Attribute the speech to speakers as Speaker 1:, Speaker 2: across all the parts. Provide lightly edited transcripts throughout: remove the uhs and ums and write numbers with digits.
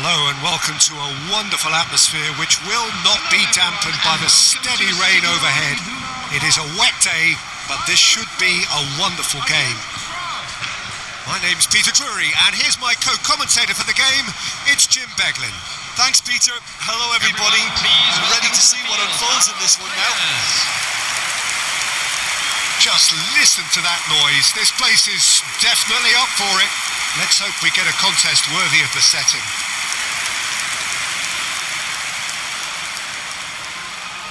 Speaker 1: Hello and welcome to a wonderful atmosphere which will not be dampened by the steady rain overhead. It is a wet day, but this should be a wonderful game. My name's Peter Drury and here's my co-commentator for the game, it's Jim Beglin.
Speaker 2: Thanks, Peter. Hello, everybody. I'm ready to see what unfolds in this one now.
Speaker 1: Just listen to that noise. This place is definitely up for it. Let's hope we get a contest worthy of the setting.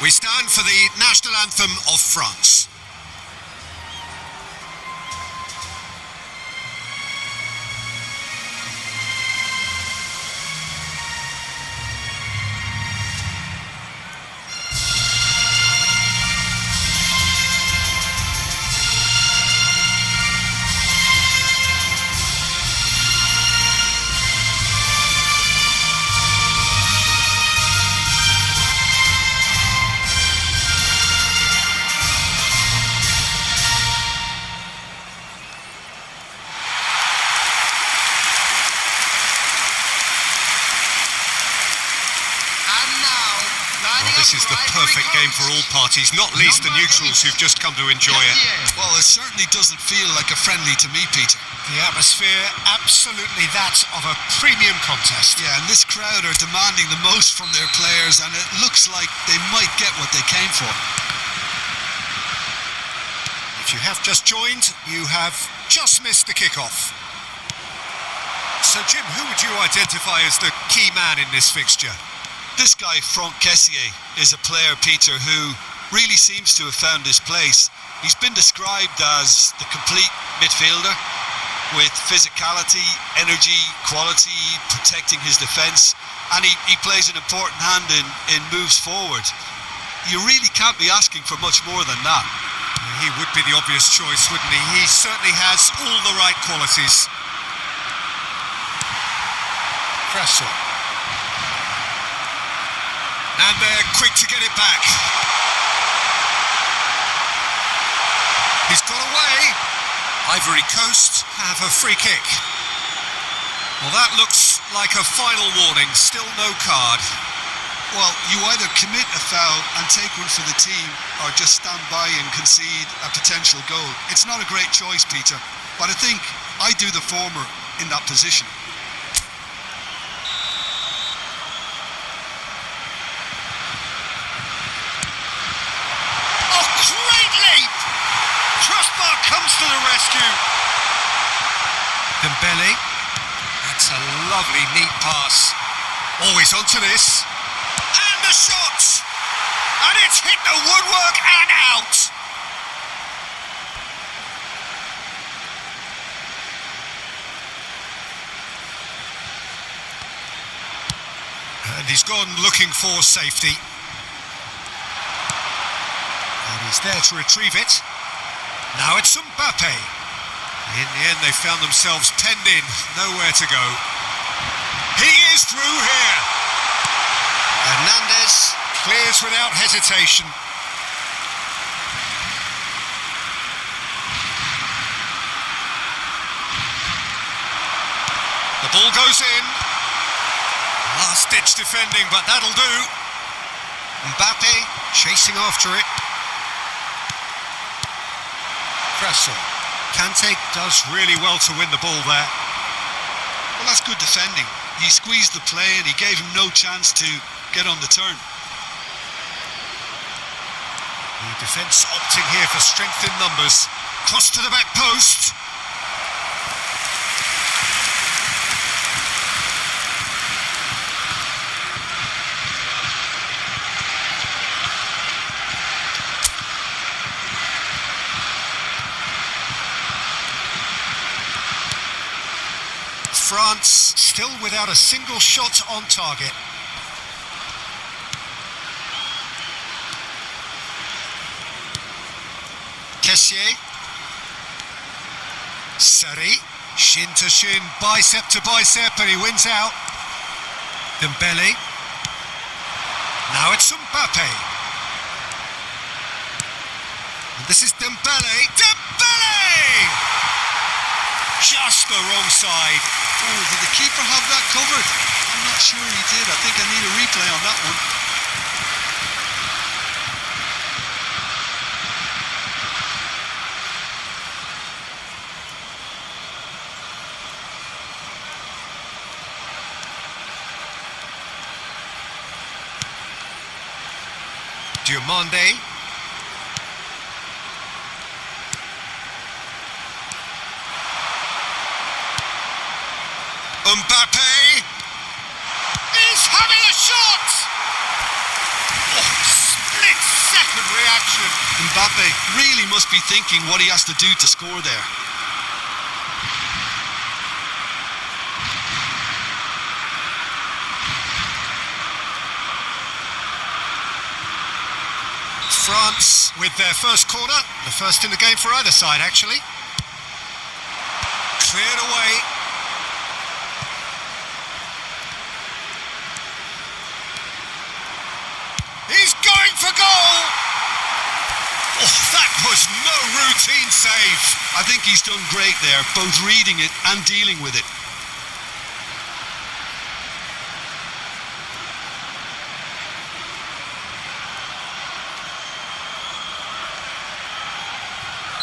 Speaker 1: We stand for the national anthem of France. This is the perfect game for all parties, not least the neutrals who've just come to enjoy it.
Speaker 2: Well, it certainly doesn't feel like a friendly to me, Peter.
Speaker 1: The atmosphere, absolutely that of a premium contest.
Speaker 2: Yeah, and this crowd are demanding the most from their players, and it looks like they might get what they came for.
Speaker 1: If you have just joined, you have just missed the kickoff. So, Jim, who would you identify as the key man in this fixture?
Speaker 2: This guy, Franck Kessié, is a player, Peter, who really seems to have found his place. He's been described as the complete midfielder with physicality, energy, quality, protecting his defence, and he plays an important hand in moves forward. You really can't be asking for much more than that.
Speaker 1: He would be the obvious choice, wouldn't he? He certainly has all the right qualities. Cressel. And they're quick to get it back. He's got away. Ivory Coast have a free kick. Well, that looks like a final warning. Still no card.
Speaker 2: Well, you either commit a foul and take one for the team, or just stand by and concede a potential goal. It's not a great choice, Peter, but I think I do the former in that position.
Speaker 1: Crossbar comes to the rescue. Dembele. That's a lovely, neat pass. Always onto this. And the shot! And it's hit the woodwork and out. And he's gone looking for safety. And he's there to retrieve it. Now it's Mbappe. In the end, they found themselves penned in, nowhere to go. He is through here. Hernandez clears without hesitation. The ball goes in. Last-ditch defending, but that'll do. Mbappe chasing after it. Cressel. Kante does really well to win the ball there.
Speaker 2: Well, that's good defending. He squeezed the play and he gave him no chance to get on the turn.
Speaker 1: The defence opting here for strength in numbers. Cross to the back post. France still without a single shot on target. Kessié. Sari. Shin to shin, bicep to bicep, and he wins out. Dembele. Now it's Mbappe. And this is Dembele. Dembele! Just the wrong side.
Speaker 2: Oh, did the keeper have that covered? I'm not sure he did. I think I need a replay on that one.
Speaker 1: Diomande. Mbappe. He's having a shot! Oh, split-second reaction.
Speaker 2: Mbappe really must be thinking what he has to do to score there.
Speaker 1: France with their first corner, the first in the game for either side actually. Cleared away. He's going for goal! Oh, that was no routine save.
Speaker 2: I think he's done great there, both reading it and dealing with it.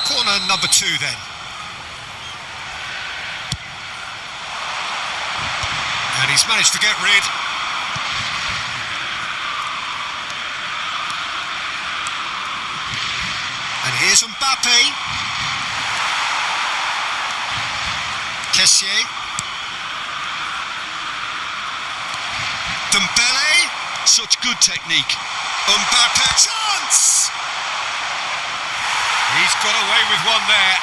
Speaker 1: Corner number 2 then. And he's managed to get rid. And here's Mbappe. Kessié. Dembele.
Speaker 2: Such good technique.
Speaker 1: Mbappe. Chance! He's got away with one there.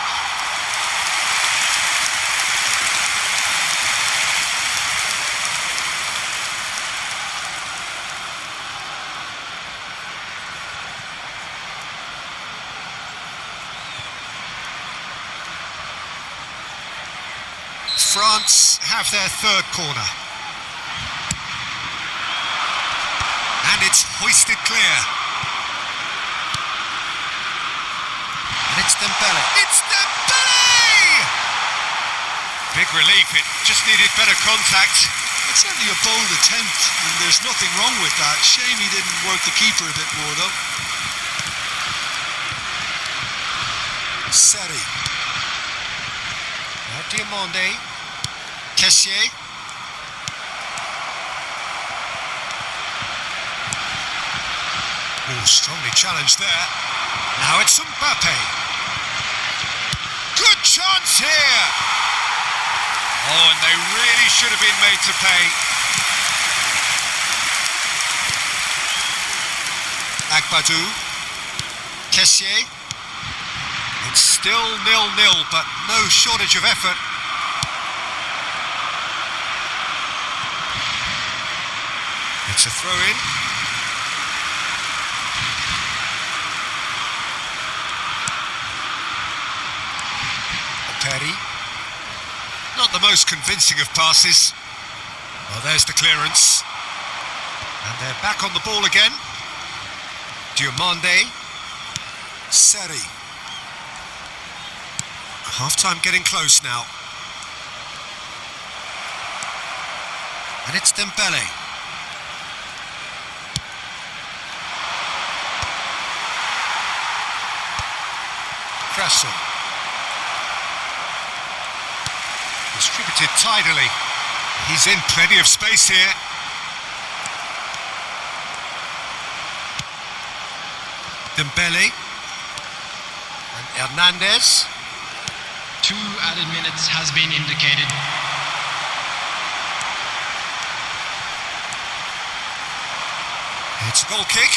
Speaker 1: France have their third corner. And it's hoisted clear. And it's Dembele. It's Dembele! Big relief, it just needed better contact.
Speaker 2: It's certainly a bold attempt, and there's nothing wrong with that. Shame he didn't work the keeper a bit more, though.
Speaker 1: Seri. Now Diomande. Kessié. Oh, strongly challenged there. Now it's Mbappe. Good chance here. Oh, and they really should have been made to pay. Agbadou. Kessié. It's still 0-0, but no shortage of effort. It's a throw-in. Perry. Not the most convincing of passes. Well, there's the clearance. And they're back on the ball again. Diomande. Seri. Half-time getting close now. And it's Dembele. Crasso. Distributed tidily. He's in plenty of space here. Dembele. And Hernandez.
Speaker 3: 2 added minutes has been indicated.
Speaker 1: It's a goal kick.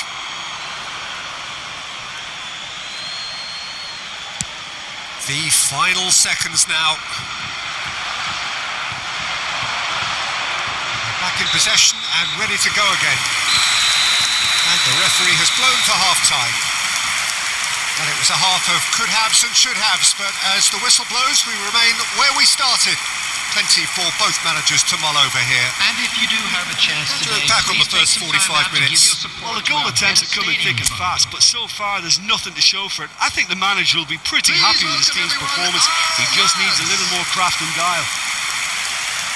Speaker 1: The final seconds now. They're back in possession and ready to go again. And the referee has blown for half-time. Well, it was a half of could-haves and should-haves, but as the whistle blows, we remain where we started. Plenty for both managers to mull over here.
Speaker 3: And if you do have a chance today,
Speaker 1: back on the first 45 minutes.
Speaker 2: Well, the goal attempts are coming thick and fast, but so far there's nothing to show for it. I think the manager will be pretty happy with his team's performance. He just needs a little more craft and guile.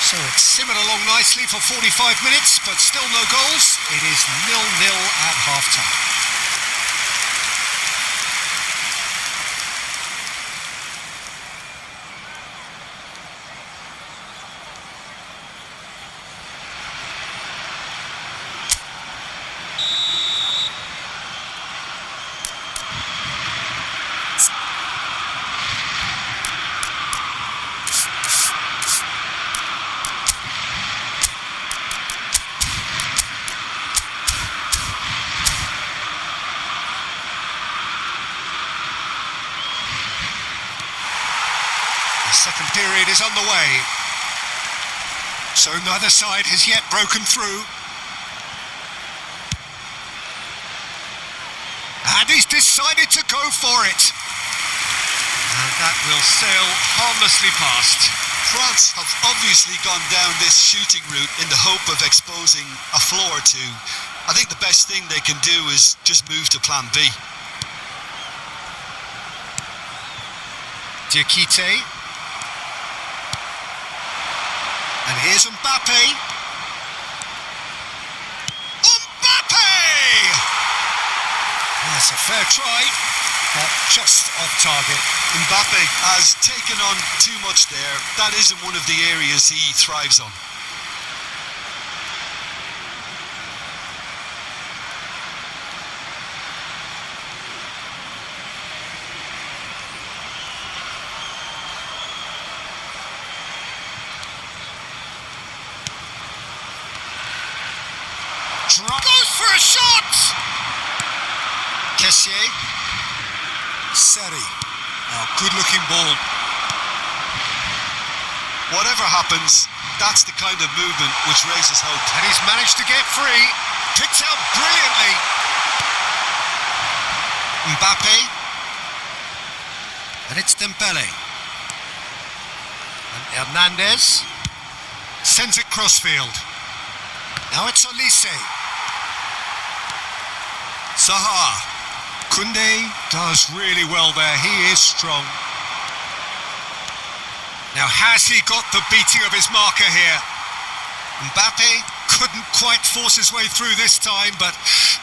Speaker 1: So So it's simmered along nicely for 45 minutes, but still no goals. It is 0-0 at half-time. Second period is underway, so neither side has yet broken through. And he's decided to go for it. And that will sail harmlessly past.
Speaker 2: France have obviously gone down this shooting route in the hope of exposing a flaw or two. I think the best thing they can do is just move to plan B.
Speaker 1: Diakite. And here's Mbappe. Mbappe! That's a fair try, but just off target.
Speaker 2: Mbappe has taken on too much there. That isn't one of the areas he thrives on.
Speaker 1: Goes for a shot! Kessié. Seri. Oh, good-looking ball.
Speaker 2: Whatever happens, that's the kind of movement which raises hope.
Speaker 1: And he's managed to get free. Picked out brilliantly. Mbappe. And it's Dembele. And Hernandez sends it crossfield. Now it's Olise. Zaha. Koundé does really well there. He is strong. Now has he got the beating of his marker here? Mbappe couldn't quite force his way through this time, but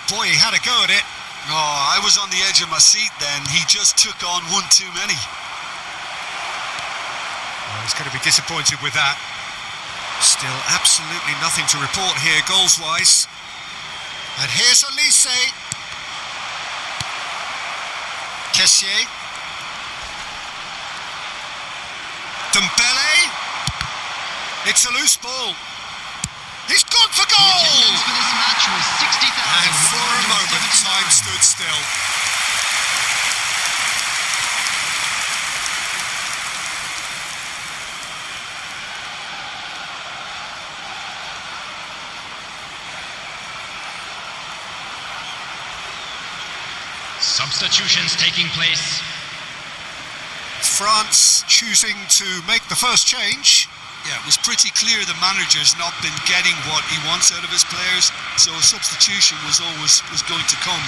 Speaker 1: boy, he had a go at it.
Speaker 2: Oh, I was on the edge of my seat then. He just took on one too many.
Speaker 1: Well, he's going to be disappointed with that. Still absolutely nothing to report here goals-wise. And here's Olise. Kessié. Dembele. It's a loose ball. He's gone for goal!
Speaker 3: The attendance for this match was 60,000.
Speaker 1: And for a moment, time stood still.
Speaker 3: Substitutions taking place.
Speaker 1: France choosing to make the first change.
Speaker 2: Yeah, it was pretty clear the manager's not been getting what he wants out of his players, so a substitution was going to come.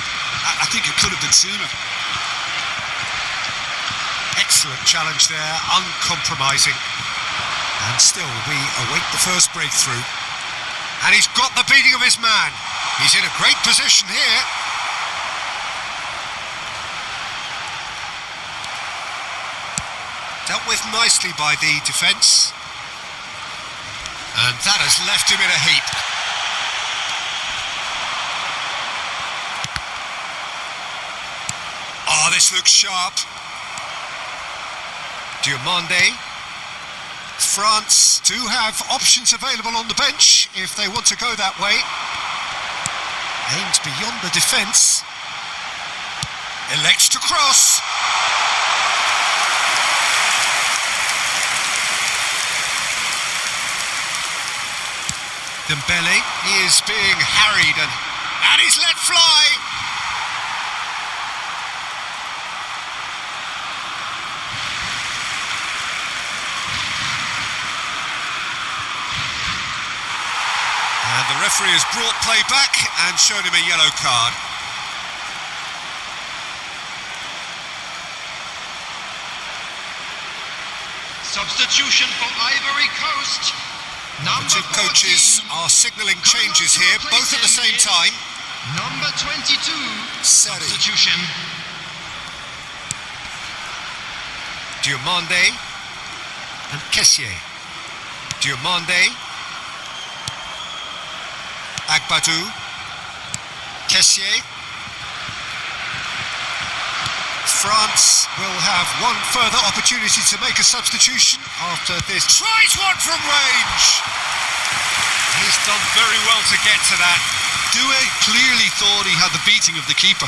Speaker 2: I think it could have been sooner.
Speaker 1: Excellent challenge there, uncompromising. And still we await the first breakthrough. And he's got the beating of his man. He's in a great position here. Dealt with nicely by the defence. And that has left him in a heap. Oh, this looks sharp. Diomande. France do have options available on the bench if they want to go that way. Aims beyond the defence. Elects to cross. Dembele is being harried and he's let fly. And the referee has brought play back and shown him a yellow card.
Speaker 3: Substitution for Ivory Coast.
Speaker 1: The two coaches are signalling changes here, both at the same time.
Speaker 3: Number 22,
Speaker 1: Seri.
Speaker 3: substitution.
Speaker 1: Diomande and Kessié. Diomande, Agbadou, Kessié. France will have one further opportunity to make a substitution after this. Tries one from range. He's done very well to get to that.
Speaker 2: Doué clearly thought he had the beating of the keeper.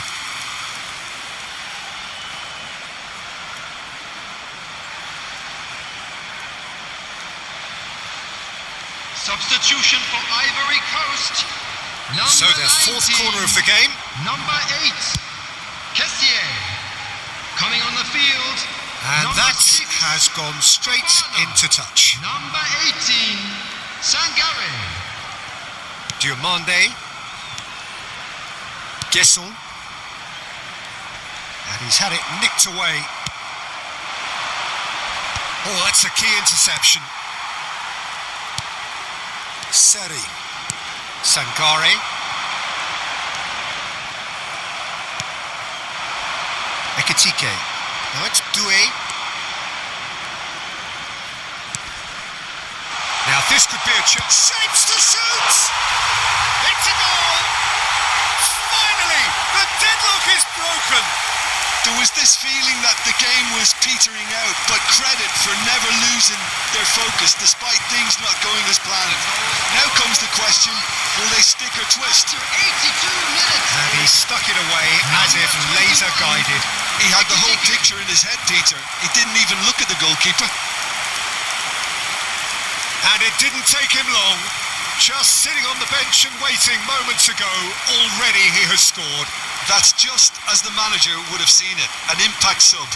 Speaker 3: Substitution for Ivory Coast.
Speaker 1: So their fourth
Speaker 3: 19,
Speaker 1: corner of the game.
Speaker 3: Number 8, Kessié. Coming on the field.
Speaker 1: And
Speaker 3: number
Speaker 1: that
Speaker 3: 6,
Speaker 1: has gone straight into touch.
Speaker 3: Number 18, Sangare.
Speaker 1: Diomande, Guesson, and he's had it nicked away. Oh, that's a key interception. Seri, Sangare, Ekitike. Now it's Doué. Now this could be a chance. Shapes to shoot! It's a goal! Finally, the deadlock is broken!
Speaker 2: There was this feeling that the game was petering out, but credit for never losing their focus despite things not going as planned. Now comes the question, will they stick or twist?
Speaker 3: After 82 minutes.
Speaker 1: And he stuck it away as if laser guided.
Speaker 2: He had the whole picture in his head, Peter. He didn't even look at the goalkeeper.
Speaker 1: And it didn't take him long. Just sitting on the bench and waiting moments ago, already he has scored.
Speaker 2: That's just as the manager would have seen it, an impact sub.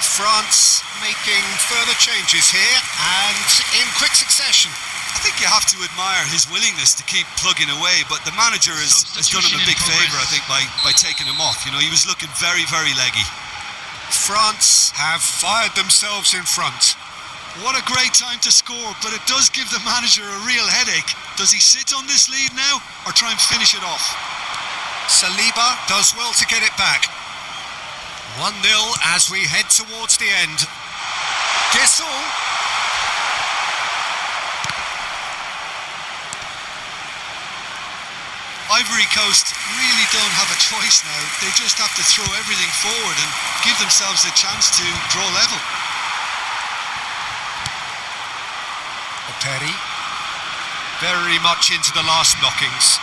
Speaker 1: France making further changes here and in quick succession.
Speaker 2: I think you have to admire his willingness to keep plugging away, but the manager has done him a big favour, I think, by taking him off. You know, he was looking very, very leggy.
Speaker 1: France have fired themselves in front.
Speaker 2: What a great time to score, but it does give the manager a real headache. Does he sit on this lead now, or try and finish it off?
Speaker 1: Saliba does well to get it back. 1-0 as we head towards the end. Guesson.
Speaker 2: Ivory Coast really don't have a choice now. They just have to throw everything forward and give themselves a chance to draw level.
Speaker 1: Perry, very much into the last knockings.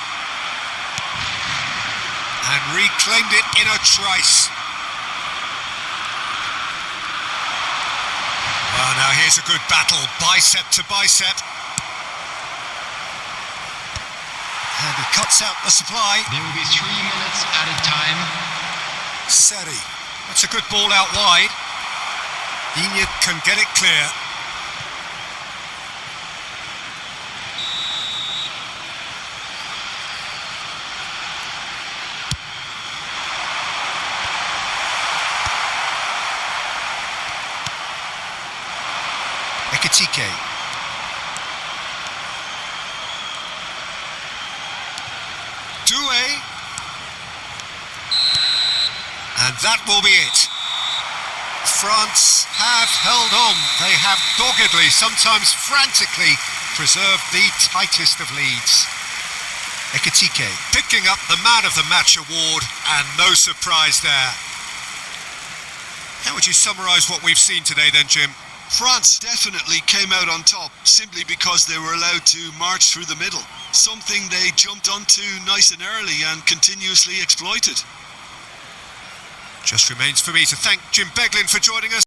Speaker 1: And reclaimed it in a trice. Well, now here's a good battle, bicep to bicep. And he cuts out the supply.
Speaker 3: There will be 3 minutes added time.
Speaker 1: Seri, that's a good ball out wide. Inya can get it clear. Ekitike. Doué. And that will be it. France have held on. They have doggedly, sometimes frantically, preserved the tightest of leads. Ekitike picking up the Man of the Match award, and no surprise there. How would you summarise what we've seen today then, Jim?
Speaker 2: France definitely came out on top simply because they were allowed to march through the middle, something they jumped onto nice and early and continuously exploited.
Speaker 1: Just remains for me to thank Jim Beglin for joining us.